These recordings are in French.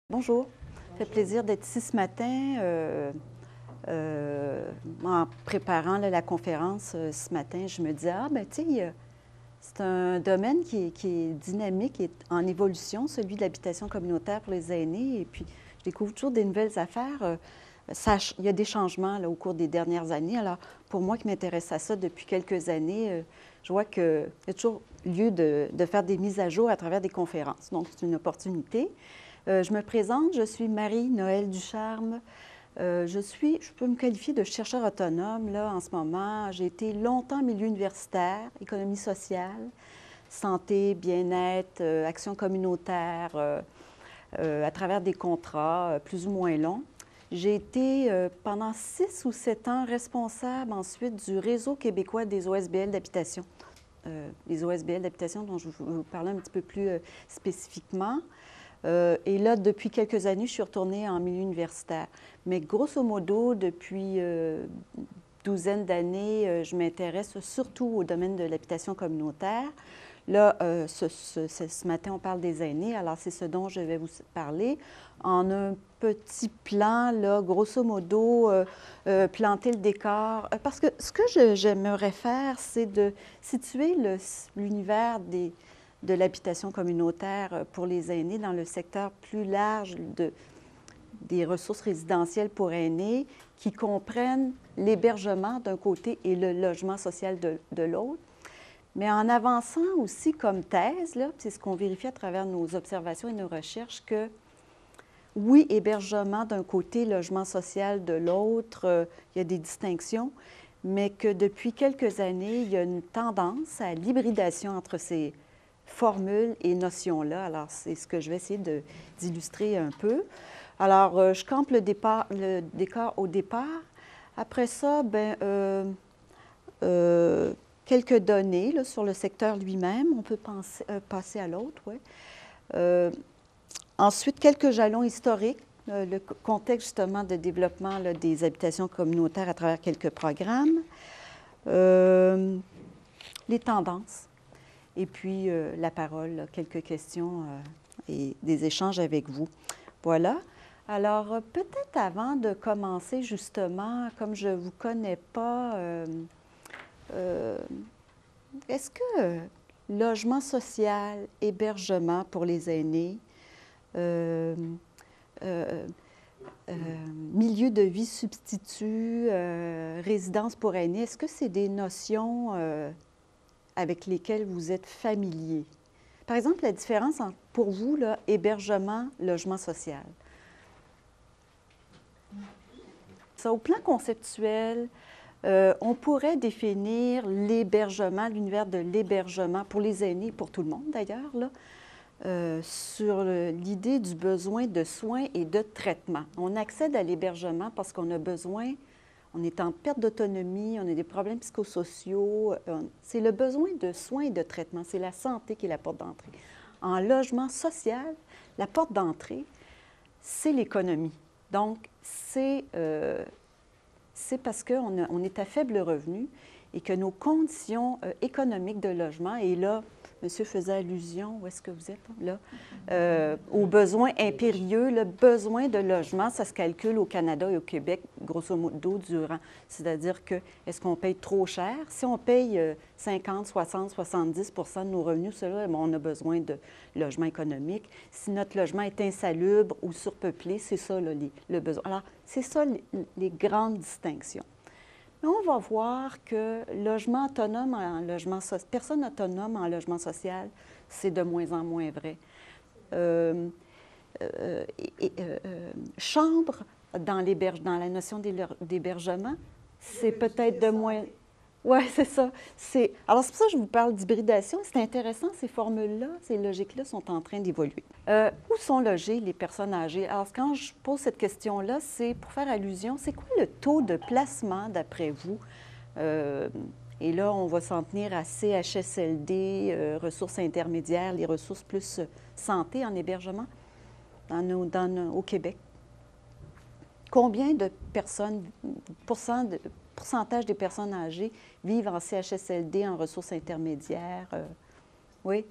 Bonjour, ça fait plaisir d'être ici ce matin. En préparant la conférence ce matin, je me disais, tu sais, c'est un domaine qui est dynamique, qui est en évolution, celui de l'habitation communautaire pour les aînés. Et puis, je découvre toujours des nouvelles affaires. Il y a des changements là, au cours des dernières années. Alors, pour moi qui m'intéresse à ça depuis quelques années, je vois qu'il y a toujours lieu de faire des mises à jour à travers des conférences. Donc, c'est une opportunité. Je me présente, je suis Marie-Noëlle Ducharme. Je peux me qualifier de chercheur autonome là, en ce moment. J'ai été longtemps en milieu universitaire, économie sociale, santé, bien-être, action communautaire, à travers des contrats plus ou moins longs. J'ai été pendant 6 ou 7 ans responsable ensuite du réseau québécois des OSBL d'habitation. Les OSBL d'habitation dont je vais vous parler un petit peu plus spécifiquement. Et là, depuis quelques années, je suis retournée en milieu universitaire. Mais grosso modo, depuis douzaine d'années, je m'intéresse surtout au domaine de l'habitation communautaire. Là, ce matin, on parle des aînés, alors c'est ce dont je vais vous parler. En un petit plan, là, grosso modo, planter le décor. Parce que ce que j'aimerais faire, c'est de situer l'univers de l'habitation communautaire pour les aînés dans le secteur plus large des ressources résidentielles pour aînés qui comprennent l'hébergement d'un côté et le logement social de l'autre. Mais en avançant aussi comme thèse, c'est ce qu'on vérifie à travers nos observations et nos recherches, que oui, hébergement d'un côté, logement social de l'autre, il y a des distinctions, mais que depuis quelques années, il y a une tendance à l'hybridation entre ces formules et notions-là. Alors, c'est ce que je vais essayer d'illustrer un peu. Alors, je campe le décor au départ. Après ça, quelques données là, sur le secteur lui-même. On peut passer à l'autre, oui. Ensuite, quelques jalons historiques, le contexte justement de développement là, des habitations communautaires à travers quelques programmes, les tendances, et puis la parole, là, quelques questions et des échanges avec vous. Voilà. Alors, peut-être avant de commencer, justement, comme je ne vous connais pas, est-ce que logement social, hébergement pour les aînés, milieu de vie substitut, résidence pour aînés, est-ce que c'est des notions avec lesquelles vous êtes familier? Par exemple, la différence entre, pour vous, là, hébergement, logement social. Ça, au plan conceptuel, on pourrait définir l'hébergement, l'univers de l'hébergement pour les aînés, pour tout le monde d'ailleurs, sur l'idée du besoin de soins et de traitement. On accède à l'hébergement parce qu'on a besoin, on est en perte d'autonomie, on a des problèmes psychosociaux. C'est le besoin de soins et de traitement, c'est la santé qui est la porte d'entrée. En logement social, la porte d'entrée, c'est l'économie. Donc, c'est parce qu'on est à faible revenu et que nos conditions économiques de logement, et là, monsieur faisait allusion, où est-ce que vous êtes, là, aux besoins impérieux, le besoin de logement, ça se calcule au Canada et au Québec, grosso modo, durant. C'est-à-dire que, est-ce qu'on paye trop cher? Si on paye 50, 60, 70 de nos revenus, cela, on a besoin de logement économique. Si notre logement est insalubre ou surpeuplé, c'est ça, là, le besoin. Alors, c'est ça les grandes distinctions. Mais on va voir que logement autonome en logement social, personne autonome en logement social, c'est de moins en moins vrai. Chambre dans la notion d'hébergement, c'est peut-être de moins... Oui, c'est ça. Alors, c'est pour ça que je vous parle d'hybridation. C'est intéressant, ces formules-là, ces logiques-là sont en train d'évoluer. Où sont logées les personnes âgées? Alors, quand je pose cette question-là, c'est pour faire allusion, c'est quoi le taux de placement, d'après vous? Et là, on va s'en tenir à CHSLD, ressources intermédiaires, les ressources plus santé en hébergement au Québec. Combien de personnes, pourcentage des personnes âgées vivent en CHSLD, en ressources intermédiaires? Oui?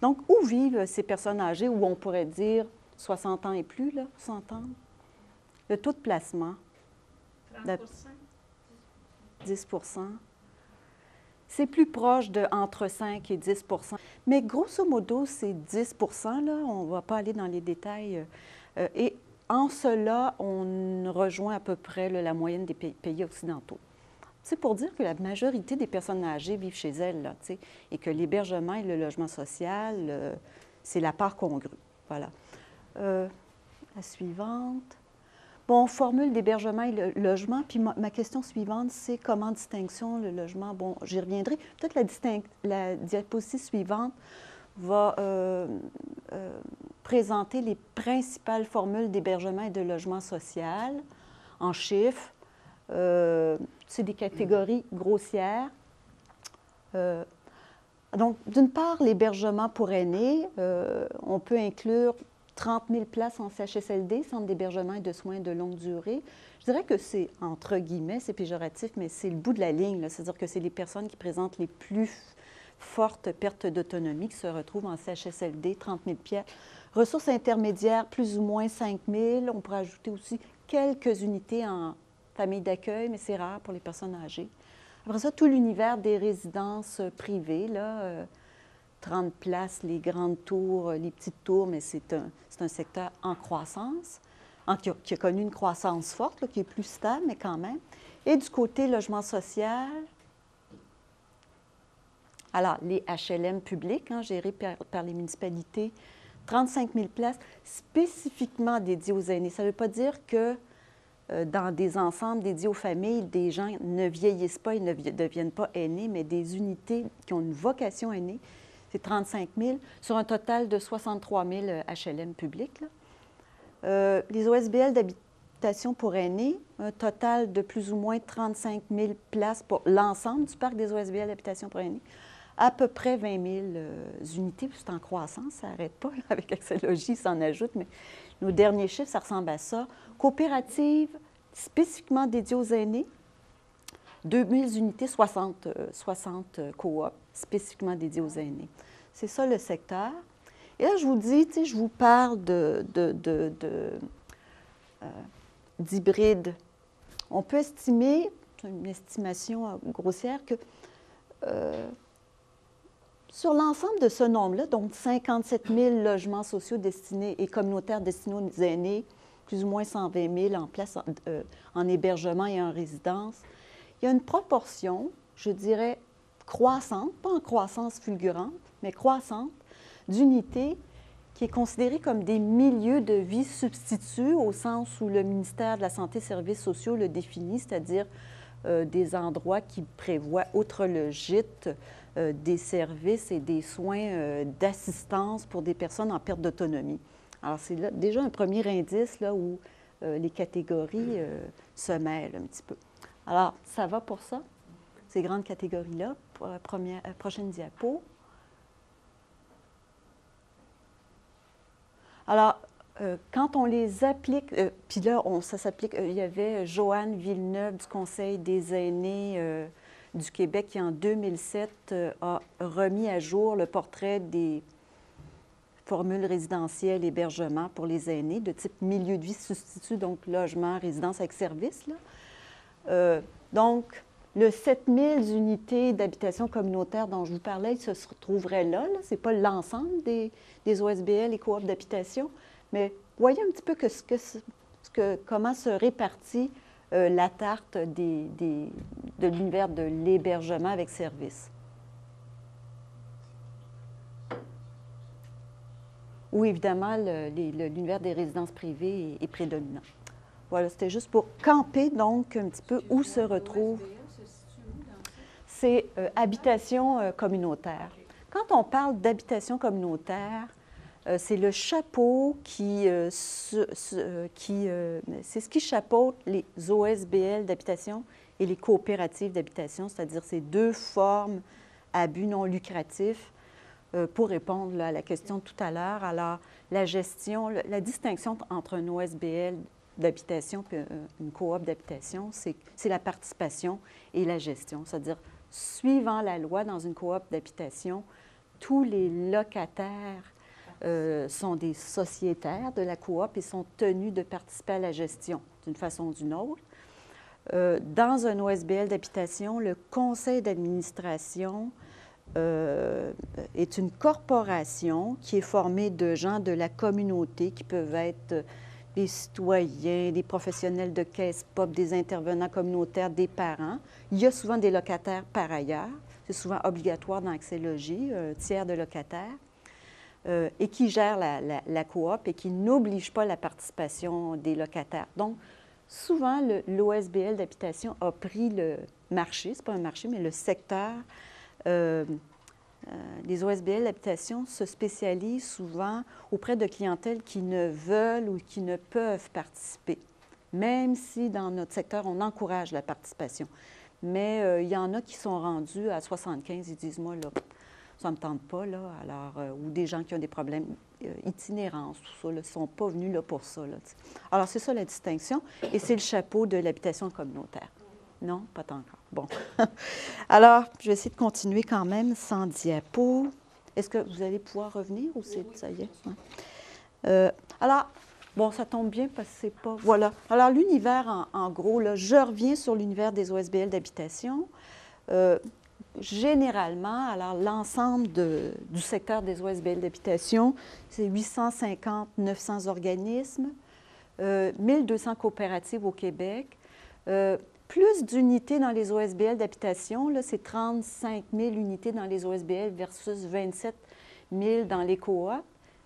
Donc, où vivent ces personnes âgées, où on pourrait dire 60 ans et plus, là, 100 ans. Le taux de placement. 30 10 C'est plus proche de entre 5 et 10 mais grosso modo, c'est 10 là. On ne va pas aller dans les détails. Et en cela, on rejoint à peu près là, la moyenne des pays occidentaux. C'est pour dire que la majorité des personnes âgées vivent chez elles, là, et que l'hébergement et le logement social, c'est la part congrue. Voilà. La suivante. Bon, formule d'hébergement et le logement. Puis ma question suivante, c'est comment distinction le logement? Bon, j'y reviendrai. Peut-être la diapositive suivante va présenter les principales formules d'hébergement et de logement social en chiffres. C'est des catégories grossières. Donc, d'une part, l'hébergement pour aînés, on peut inclure 30 000 places en CHSLD, centre d'hébergement et de soins de longue durée. Je dirais que c'est, entre guillemets, c'est péjoratif, mais c'est le bout de la ligne. C'est-à-dire que c'est les personnes qui présentent les plus fortes pertes d'autonomie qui se retrouvent en CHSLD, 30 000 pièces. Ressources intermédiaires, plus ou moins 5 000. On pourrait ajouter aussi quelques unités en famille d'accueil, mais c'est rare pour les personnes âgées. Après ça, tout l'univers des résidences privées, là, 30 places, les grandes tours, les petites tours, mais c'est un secteur en croissance, qui a connu une croissance forte, là, qui est plus stable, mais quand même. Et du côté logement social, alors, les HLM publics, hein, gérés par les municipalités, 35 000 places spécifiquement dédiées aux aînés. Ça ne veut pas dire que dans des ensembles dédiés aux familles, des gens ne vieillissent pas et ne deviennent pas aînés, mais des unités qui ont une vocation aînée, c'est 35 000 sur un total de 63 000 HLM publics. Là. Les OSBL d'habitation pour aînés, un total de plus ou moins 35 000 places pour l'ensemble du parc des OSBL d'habitation pour aînés. À peu près 20 000 unités, c'est en croissance, ça n'arrête pas, là, avec Axologie, ça en ajoute, mais nos derniers chiffres, ça ressemble à ça. Coopératives spécifiquement dédiées aux aînés, 2 000 unités, 60 coops spécifiquement dédiées aux aînés. C'est ça le secteur. Et là, je vous dis, je vous parle d'hybrides. On peut estimer, c'est une estimation grossière, que sur l'ensemble de ce nombre-là, donc 57 000 logements sociaux destinés et communautaires destinés aux aînés, plus ou moins 120 000 en place en hébergement et en résidence, il y a une proportion, je dirais, croissante, pas en croissance fulgurante, mais croissante, d'unités qui est considérée comme des milieux de vie substituts au sens où le ministère de la Santé et des Services sociaux le définit, c'est-à-dire des endroits qui prévoient, outre le gîte, des services et des soins d'assistance pour des personnes en perte d'autonomie. Alors, c'est là, déjà un premier indice là, où les catégories se mêlent un petit peu. Alors, ça va pour ça, ces grandes catégories-là. Pour la prochaine diapo. Alors, quand on les applique, puis là, ça s'applique, il y avait Joanne Villeneuve du Conseil des aînés du Québec qui, en 2007, a remis à jour le portrait des formules résidentielles, hébergement pour les aînés de type milieu de vie substitut, donc logement, résidence avec service. Là. Donc, le 7 000 unités d'habitation communautaire dont je vous parlais, il se trouverait là. Ce n'est pas l'ensemble des OSBL et coops d'habitation, mais voyez un petit peu comment se répartit la tarte de l'univers de l'hébergement avec service. Où, évidemment, l'univers des résidences privées est prédominant. Voilà, c'était juste pour camper, donc, un petit peu où se retrouve. C'est habitation communautaire. Quand on parle d'habitation communautaire, c'est le chapeau c'est ce qui chapeaute les OSBL d'habitation et les coopératives d'habitation, c'est-à-dire ces deux formes à but non lucratif pour répondre là, à la question de tout à l'heure. Alors, la gestion, la distinction entre un OSBL d'habitation et une coop d'habitation, c'est la participation et la gestion, c'est-à-dire suivant la loi dans une coop d'habitation, tous les locataires sont des sociétaires de la coop et sont tenus de participer à la gestion d'une façon ou d'une autre. Dans un OSBL d'habitation, le conseil d'administration est une corporation qui est formée de gens de la communauté qui peuvent être des citoyens, des professionnels de caisse pop, des intervenants communautaires, des parents. Il y a souvent des locataires par ailleurs. C'est souvent obligatoire dans Accès Logis, un tiers de locataires, et qui gèrent la coop et qui n'oblige pas la participation des locataires. Donc, souvent, l'OSBL d'habitation a pris le marché, ce n'est pas un marché, mais le secteur. Les OSBL d'habitation se spécialisent souvent auprès de clientèles qui ne veulent ou qui ne peuvent participer, même si dans notre secteur, on encourage la participation. Mais il y en a qui sont rendus à 75, ils disent, moi, là, ça ne me tente pas, là. Alors, ou des gens qui ont des problèmes itinérance, tout ça, ils ne sont pas venus là pour ça. Là, alors, c'est ça la distinction, et c'est le chapeau de l'habitation communautaire. Non, pas tant encore. Bon. Alors, je vais essayer de continuer quand même sans diapo. Est-ce que vous allez pouvoir revenir ou c'est ça y est? Ouais. Alors, bon, ça tombe bien parce que c'est pas... Voilà. Alors, l'univers, en gros, là, je reviens sur l'univers des OSBL d'habitation. Généralement, alors, l'ensemble du secteur des OSBL d'habitation, c'est 850-900 organismes, 1200 coopératives au Québec. Plus d'unités dans les OSBL d'habitation, c'est 35 000 unités dans les OSBL versus 27 000 dans les coops.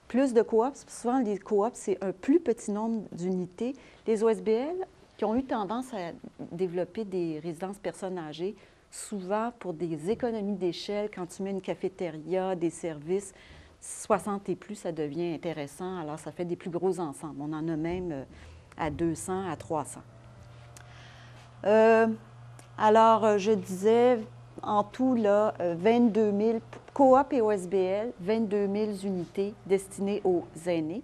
Plus de coops, souvent les coops, c'est un plus petit nombre d'unités. Les OSBL qui ont eu tendance à développer des résidences personnes âgées, souvent pour des économies d'échelle, quand tu mets une cafétéria, des services, 60 et plus, ça devient intéressant. Alors, ça fait des plus gros ensembles. On en a même à 200, à 300. Alors, je disais, en tout, là, 22 000, coop et OSBL, 22 000 unités destinées aux aînés.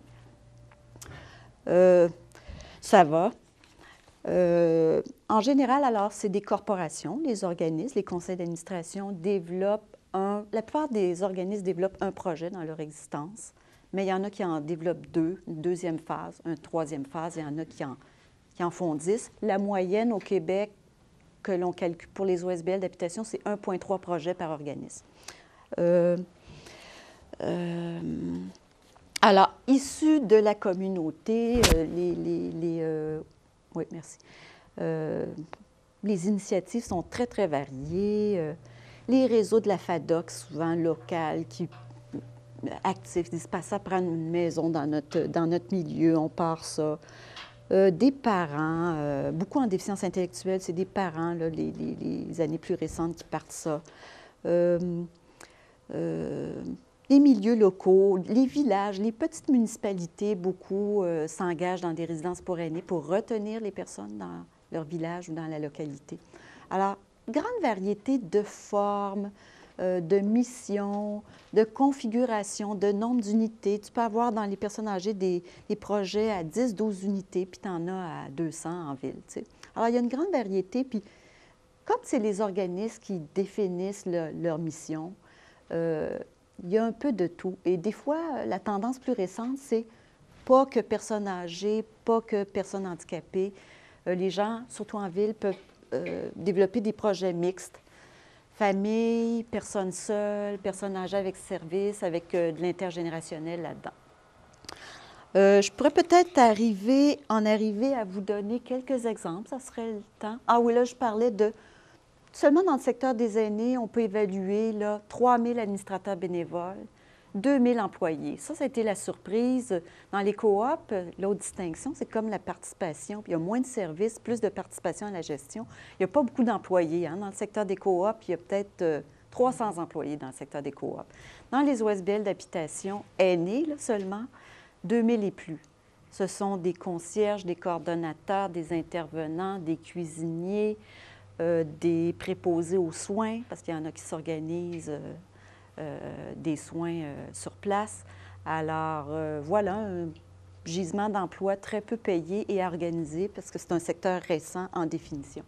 Ça va. En général, alors, c'est des corporations, les organismes, les conseils d'administration développent la plupart des organismes développent un projet dans leur existence, mais il y en a qui en développent deux, une deuxième phase, une troisième phase, il y en a qui en font 10. La moyenne au Québec que l'on calcule pour les OSBL d'habitation, c'est 1,3 projets par organisme. Alors, issus de la communauté, oui, merci. Les initiatives sont très, très variées. Les réseaux de la FADOC, souvent locales, qui actifs, disent pas ça prendre une maison dans notre milieu, on part ça. Des parents, beaucoup en déficience intellectuelle, c'est des parents, là, les années plus récentes qui partent ça. Les milieux locaux, les villages, les petites municipalités, beaucoup s'engagent dans des résidences pour aînés pour retenir les personnes dans leur village ou dans la localité. Alors, grande variété de formes, de missions, de configurations, de nombre d'unités. Tu peux avoir dans les personnes âgées des projets à 10-12 unités, puis tu en as à 200 en ville. Tu sais. Alors, il y a une grande variété, puis comme c'est les organismes qui définissent leur mission, il y a un peu de tout. Et des fois, la tendance plus récente, c'est pas que personnes âgées, pas que personnes handicapées. Les gens, surtout en ville, peuvent développer des projets mixtes. Famille, personnes seules, personnes âgées avec service, avec de l'intergénérationnel là-dedans. Je pourrais peut-être arriver à vous donner quelques exemples, ça serait le temps. Ah oui, là, je parlais de... Seulement dans le secteur des aînés, on peut évaluer là, 3 000 administrateurs bénévoles, 2 000 employés. Ça a été la surprise. Dans les coops, l'autre distinction, c'est comme la participation. Puis il y a moins de services, plus de participation à la gestion. Il n'y a pas beaucoup d'employés. Hein. Dans le secteur des coops, il y a peut-être 300 employés dans le secteur des coops. Dans les OSBL d'habitation aînés là, seulement, 2 000 et plus. Ce sont des concierges, des coordonnateurs, des intervenants, des cuisiniers, des préposés aux soins, parce qu'il y en a qui s'organisent des soins sur place. Alors, voilà un gisement d'emploi très peu payé et organisé, parce que c'est un secteur récent en définition.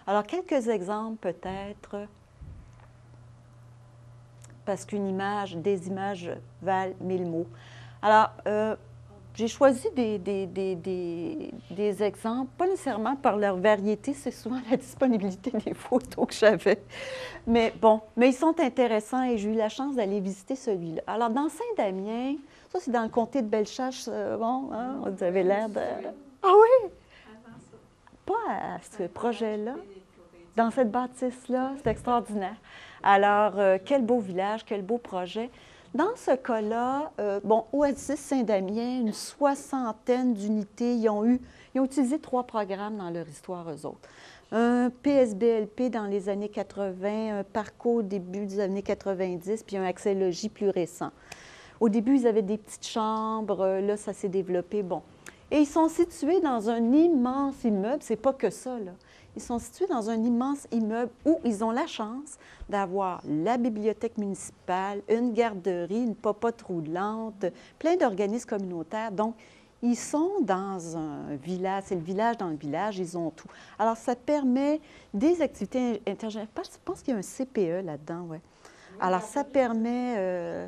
Alors, quelques exemples peut-être, parce qu'une image, des images valent 1000 mots. Alors, j'ai choisi des exemples, pas nécessairement par leur variété, c'est souvent la disponibilité des photos que j'avais. Mais bon, mais ils sont intéressants et j'ai eu la chance d'aller visiter celui-là. Alors, dans Saint-Damien, ça c'est dans le comté de Bellechasse, bon, hein, vous avez l'air de... Ah oui, pas à ce projet-là, dans cette bâtisse-là, c'est extraordinaire. Alors, quel beau village, quel beau projet. Dans ce cas-là, bon, Oasis Saint-Damien, une soixantaine d'unités, ils ont utilisé 3 programmes dans leur histoire, eux autres. Un PSBLP dans les années 80, un parcours au début des années 90, puis un accès logis plus récent. Au début, ils avaient des petites chambres, là, ça s'est développé, bon. Et ils sont situés dans un immense immeuble, c'est pas que ça, là. Ils sont situés dans un immense immeuble où ils ont la chance d'avoir la bibliothèque municipale, une garderie, une popote roulante, plein d'organismes communautaires. Donc, ils sont dans un village, c'est le village dans le village, ils ont tout. Alors, ça permet des activités intergénérationnelles. Je pense qu'il y a un CPE là-dedans, oui. Alors, ça permet...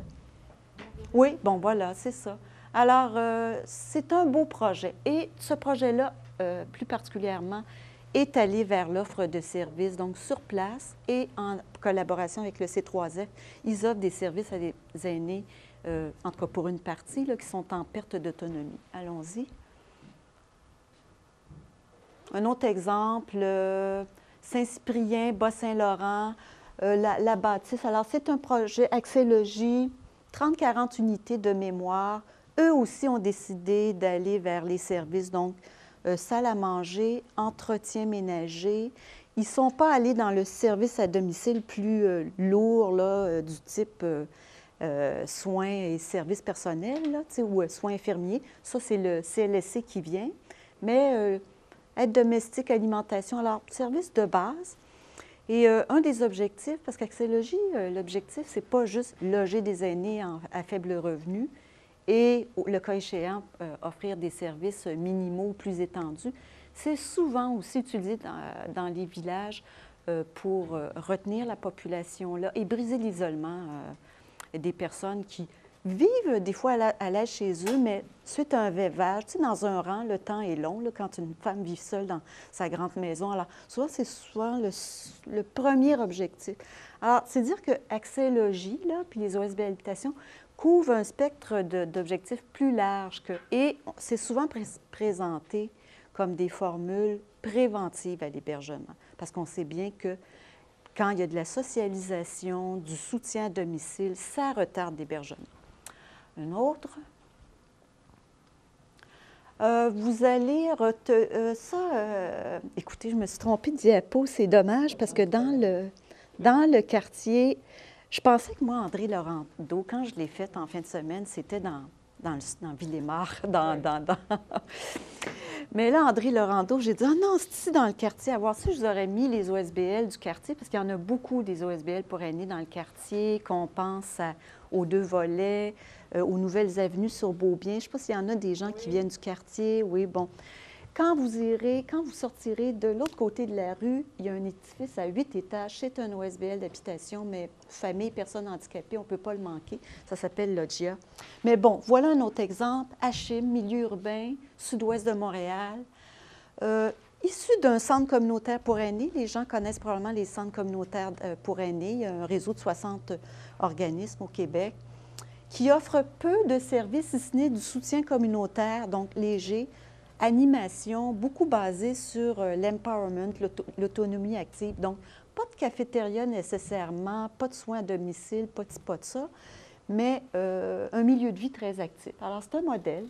Oui, bon, voilà, c'est ça. Alors, c'est un beau projet. Et ce projet-là, plus particulièrement, est allé vers l'offre de services, donc sur place et en collaboration avec le C3F. Ils offrent des services à des aînés, en tout cas pour une partie, là, qui sont en perte d'autonomie. Allons-y. Un autre exemple, Saint-Cyprien, Bas-Saint-Laurent, la bâtisse. Alors, c'est un projet accès logis, 30-40 unités de mémoire. Eux aussi ont décidé d'aller vers les services, donc salle à manger, entretien ménager. Ils ne sont pas allés dans le service à domicile plus lourd, là, du type soins et services personnels, là, ou soins infirmiers. Ça, c'est le CLSC qui vient. Mais aide domestique, alimentation, alors service de base. Et un des objectifs, parce qu'Accès Logis, l'objectif, c'est pas juste loger des aînés à faible revenu, et, le cas échéant, offrir des services minimaux plus étendus. C'est souvent aussi utilisé dans les villages pour retenir la population là et briser l'isolement des personnes qui vivent des fois à l'aise chez eux, mais suite à un veuvage, tu sais, dans un rang, le temps est long, là, quand une femme vit seule dans sa grande maison. Alors, souvent, c'est souvent le premier objectif. Alors, c'est dire que Accès Logis, là, puis les OSB Habitation, couvre un spectre d'objectifs plus large et c'est souvent présenté comme des formules préventives à l'hébergement. Parce qu'on sait bien que quand il y a de la socialisation, du soutien à domicile, ça retarde l'hébergement. Un autre. Vous allez... écoutez, je me suis trompée de diapo, c'est dommage parce que dans le quartier... Je pensais que moi, André Laurando, quand je l'ai faite en fin de semaine, c'était dans Villemort. Mais là, André Laurando, j'ai dit, ah non, c'est ici dans le quartier. À voir si je vous aurais mis les OSBL du quartier, parce qu'il y en a beaucoup des OSBL pour aînés dans le quartier, qu'on pense aux 2 volets, aux nouvelles avenues sur Beaubien. Je ne sais pas s'il y en a des gens qui viennent du quartier. Oui, bon. Quand vous sortirez de l'autre côté de la rue, il y a un édifice à 8 étages. C'est un OSBL d'habitation, mais famille, personnes handicapées, on ne peut pas le manquer. Ça s'appelle Loggia. Mais bon, voilà un autre exemple. Achim, milieu urbain, sud-ouest de Montréal. Issu d'un centre communautaire pour aînés, les gens connaissent probablement les centres communautaires pour aînés. Il y a un réseau de 60 organismes au Québec qui offrent peu de services, si ce n'est du soutien communautaire, donc léger, animation, beaucoup basée sur l'empowerment, l'autonomie active. Donc, pas de cafétéria nécessairement, pas de soins à domicile, pas de ça, mais un milieu de vie très actif. Alors, c'est un modèle.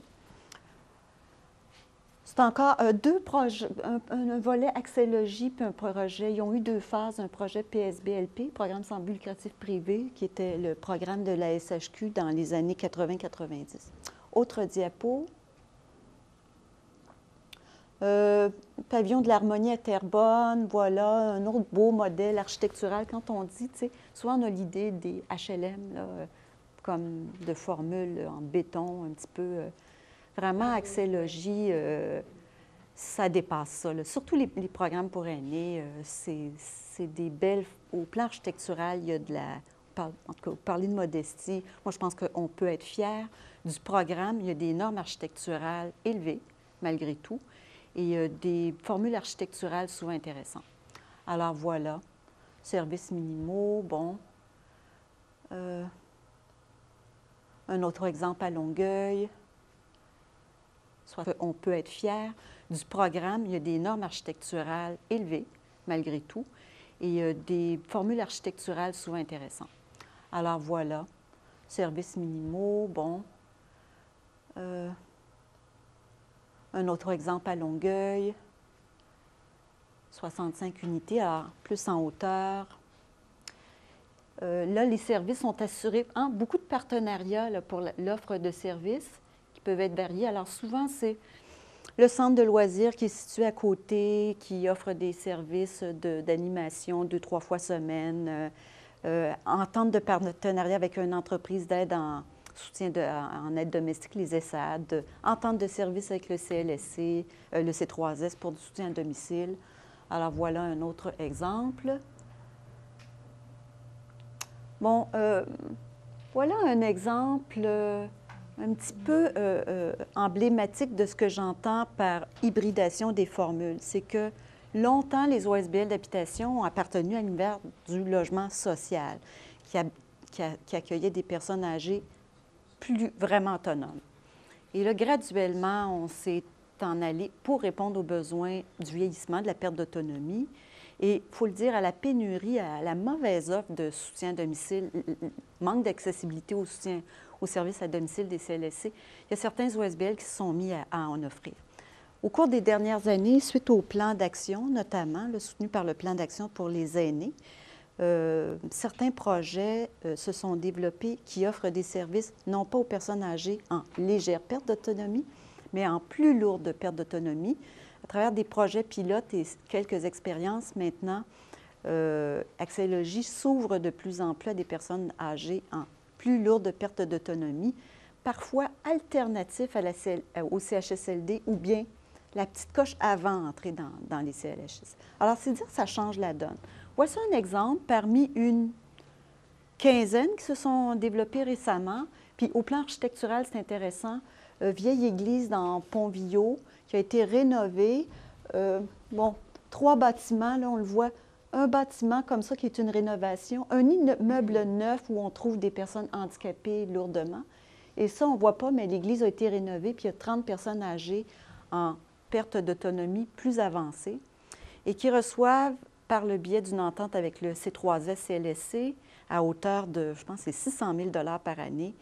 C'est encore 2 projets, un volet Accès Logis puis un projet. Ils ont eu 2 phases, un projet PSBLP, Programme sans but lucratif privé, qui était le programme de la SHQ dans les années 80-90. Autre diapo. Pavillon de l'Harmonie à Terrebonne, voilà, un autre beau modèle architectural. Quand on dit, tu sais, souvent on a l'idée des HLM, là, comme de formules en béton, un petit peu... vraiment, Accès Logis, ça dépasse ça, là. Surtout les programmes pour aînés, c'est des belles... Au plan architectural, il y a en tout cas, vous parlez de modestie. Moi, je pense qu'on peut être fier du programme. Il y a des normes architecturales élevées, malgré tout, et il y a des formules architecturales souvent intéressantes. Alors voilà, services minimaux, bon. Un autre exemple à Longueuil. Soit on peut être fier du programme. Il y a des normes architecturales élevées, malgré tout, et il y a des formules architecturales souvent intéressantes. Alors voilà, services minimaux, bon. Un autre exemple à Longueuil, 65 unités, alors plus en hauteur. Là, les services sont assurés, beaucoup de partenariats là, pour l'offre de services qui peuvent être variés. Alors souvent, c'est le centre de loisirs qui est situé à côté, qui offre des services d'animation 2-3 fois semaine, entente de partenariat avec une entreprise d'aide en soutien en aide domestique, les ESSAD, entente de service avec le CLSC, le C3S pour du soutien à domicile. Alors voilà un autre exemple. Bon, voilà un exemple un petit peu emblématique de ce que j'entends par hybridation des formules. C'est que longtemps, les OSBL d'habitation ont appartenu à l'univers du logement social, qui accueillait des personnes âgées vraiment autonomes. Et là, graduellement, on s'est en allé pour répondre aux besoins du vieillissement, de la perte d'autonomie. Et il faut le dire, à la pénurie, à la mauvaise offre de soutien à domicile, manque d'accessibilité au soutien aux services à domicile des CLSC, il y a certains OSBL qui se sont mis à en offrir. Au cours des dernières années, suite au plan d'action, notamment, soutenu par le plan d'action pour les aînés, certains projets se sont développés qui offrent des services non pas aux personnes âgées en légère perte d'autonomie, mais en plus lourde perte d'autonomie. À travers des projets pilotes et quelques expériences maintenant, Accès Logis s'ouvre de plus en plus à des personnes âgées en plus lourde perte d'autonomie, parfois alternatifs au CHSLD ou bien la petite coche avant d'entrer dans les CLHS. Alors, c'est dire que ça change la donne. Voici un exemple parmi une quinzaine qui se sont développées récemment. Puis au plan architectural, c'est intéressant, vieille église dans Pont-Villot qui a été rénovée. Bon, 3 bâtiments, là, on le voit. Un bâtiment comme ça qui est une rénovation, un immeuble neuf où on trouve des personnes handicapées lourdement. Et ça, on ne voit pas, mais l'église a été rénovée, puis il y a 30 personnes âgées en perte d'autonomie plus avancée et qui reçoivent, par le biais d'une entente avec le C3S CLSC, à hauteur de, je pense, c'est 600 000 par année,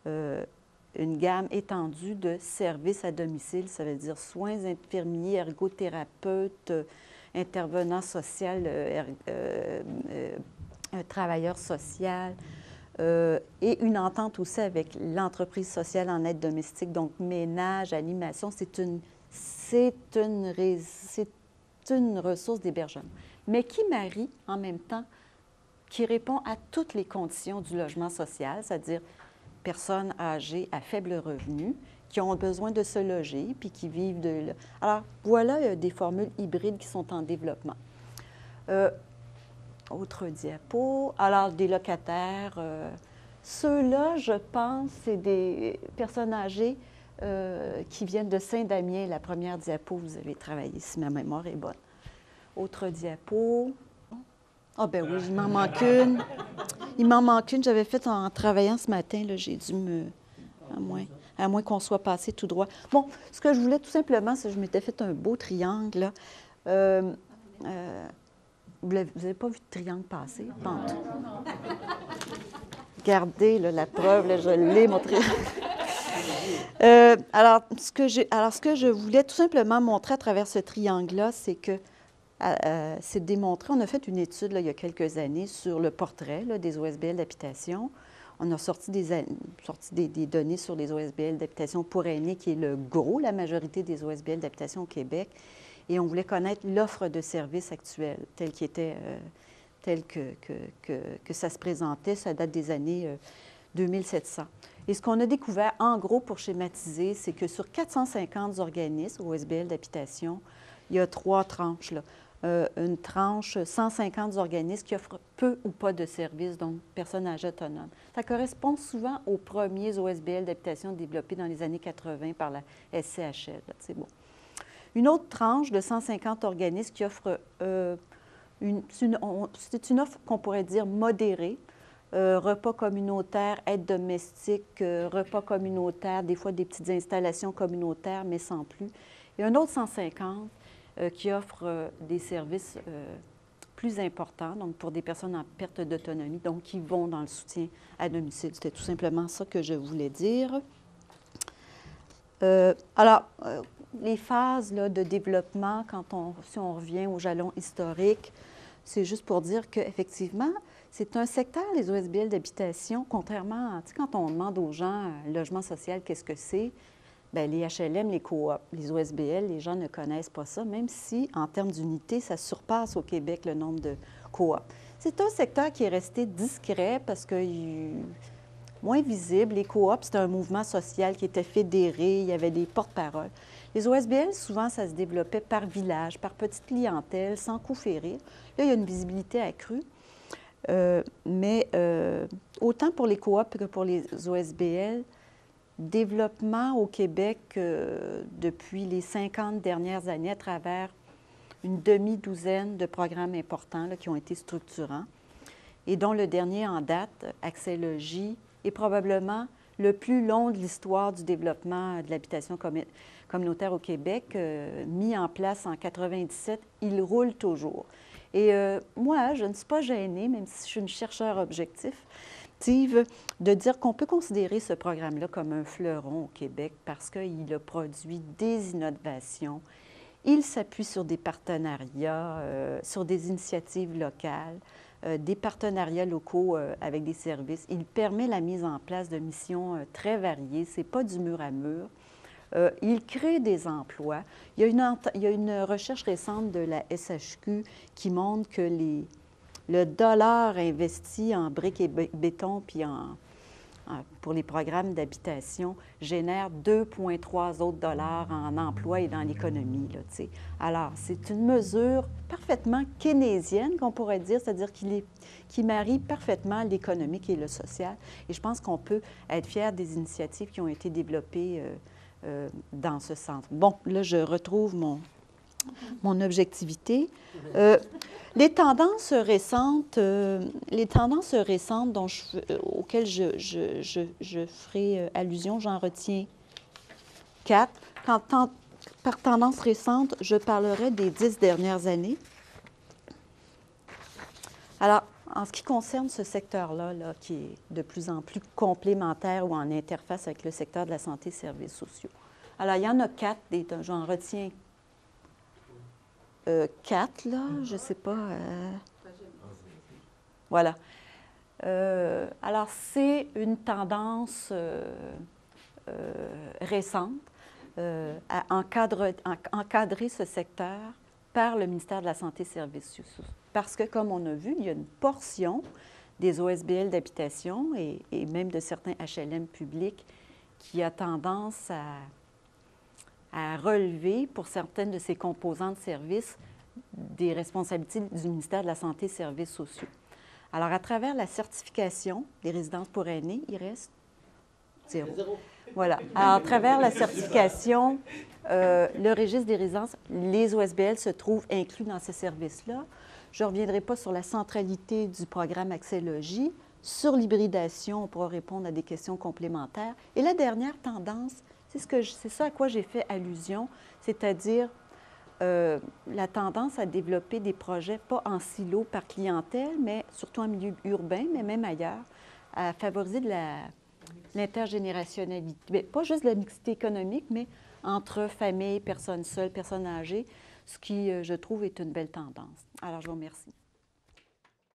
une gamme étendue de services à domicile, ça veut dire soins infirmiers, ergothérapeutes, intervenant social, travailleur social, et une entente aussi avec l'entreprise sociale en aide domestique, donc ménage, animation, c'est une ressource d'hébergement, mais qui marie en même temps, qui répond à toutes les conditions du logement social, c'est-à-dire personnes âgées à faible revenu, qui ont besoin de se loger, puis qui vivent de... Alors, voilà des formules hybrides qui sont en développement. Autre diapo. Alors, des locataires. Ceux-là, je pense, c'est des personnes âgées qui viennent de Saint-Damien. La première diapo, vous avez travaillé, si ma mémoire est bonne. Autre diapo. Ah ben oui, il m'en manque une. Il m'en manque une. J'avais fait en travaillant ce matin, j'ai dû me... À moins qu'on soit passé tout droit. Bon, ce que je voulais tout simplement, c'est que je m'étais fait un beau triangle. Là. Vous n'avez pas vu de triangle passer? Pente. Regardez là, la preuve, là, je l'ai, mon triangle. Alors, ce que je voulais tout simplement montrer à travers ce triangle-là, c'est que c'est démontré, on a fait une étude là, il y a quelques années sur le portrait là, des OSBL d'habitation. On a sorti des données sur les OSBL d'habitation pour aînés, qui est le gros, la majorité des OSBL d'habitation au Québec. Et on voulait connaître l'offre de services actuelle, telle que ça se présentait. Ça date des années 2700. Et ce qu'on a découvert, en gros, pour schématiser, c'est que sur 450 organismes OSBL d'habitation, il y a 3 tranches. Là. une tranche 150 organismes qui offrent peu ou pas de services, donc personnes âgées autonomes. Ça correspond souvent aux premiers OSBL d'habitation développés dans les années 80 par la SCHL. C'est bon. Une autre tranche de 150 organismes qui offrent c'est une offre qu'on pourrait dire modérée, repas communautaires, aide domestique, repas communautaires, des fois des petites installations communautaires, mais sans plus. Et un autre 150 qui offre des services plus importants, donc pour des personnes en perte d'autonomie, donc qui vont dans le soutien à domicile. C'était tout simplement ça que je voulais dire. Les phases là, de développement, si on revient au jalon historique, c'est juste pour dire qu'effectivement, c'est un secteur, les OSBL d'habitation, contrairement, tu sais, quand on demande aux gens, logement social, qu'est-ce que c'est? Bien, les HLM, les coops, les OSBL, les gens ne connaissent pas ça, même si, en termes d'unité, ça surpasse au Québec le nombre de coops. C'est un secteur qui est resté discret parce que moins visible. Les coops, c'était un mouvement social qui était fédéré, il y avait des porte-paroles. Les OSBL, souvent, ça se développait par village, par petite clientèle, sans coût férir. Là, il y a une visibilité accrue. Autant pour les coops que pour les OSBL, développement au Québec depuis les 50 dernières années à travers une demi-douzaine de programmes importants là, qui ont été structurants et dont le dernier en date, Accès Logis, est probablement le plus long de l'histoire du développement de l'habitation communautaire au Québec, mis en place en 1997. Il roule toujours. Et moi, je ne suis pas gênée, même si je suis une chercheure objective, de dire qu'on peut considérer ce programme-là comme un fleuron au Québec parce qu'il a produit des innovations. Il s'appuie sur des partenariats, sur des initiatives locales, des partenariats locaux avec des services. Il permet la mise en place de missions très variées. Ce n'est pas du mur à mur. Il crée des emplois. Il y a une recherche récente de la SHQ qui montre que le dollar investi en briques et béton puis pour les programmes d'habitation génère 2,3 autres dollars en emploi et dans l'économie. Alors, c'est une mesure parfaitement keynésienne, qu'on pourrait dire, c'est-à-dire qui marie parfaitement l'économique et le social. Et je pense qu'on peut être fier des initiatives qui ont été développées dans ce sens. Bon, là, je retrouve mon objectivité. Les tendances récentes auxquelles je ferai allusion, j'en retiens 4. Par tendance récente, je parlerai des 10 dernières années. Alors, en ce qui concerne ce secteur-là, qui est de plus en plus complémentaire ou en interface avec le secteur de la santé et services sociaux. Alors, il y en a 4, j'en retiens 4, là, je ne sais pas. Voilà. Alors, c'est une tendance récente à encadrer ce secteur par le ministère de la Santé et Services sociaux. Parce que, comme on a vu, il y a une portion des OSBL d'habitation et même de certains HLM publics qui a tendance à relever, pour certaines de ses composants de services, des responsabilités du ministère de la Santé et Services sociaux. Alors, à travers la certification des résidences pour aînés, il reste 0. Voilà. Alors, à travers la certification, le registre des résidences, les OSBL se trouvent inclus dans ces services-là. Je ne reviendrai pas sur la centralité du programme Accès Logis. Sur l'hybridation, on pourra répondre à des questions complémentaires. Et la dernière tendance, c'est ça à quoi j'ai fait allusion, c'est-à-dire la tendance à développer des projets, pas en silo par clientèle, mais surtout en milieu urbain, mais même ailleurs, à favoriser de l'intergénérationnalité. Mais pas juste de la mixité économique, mais entre familles, personnes seules, personnes âgées, ce qui, je trouve, est une belle tendance. Alors, je vous remercie.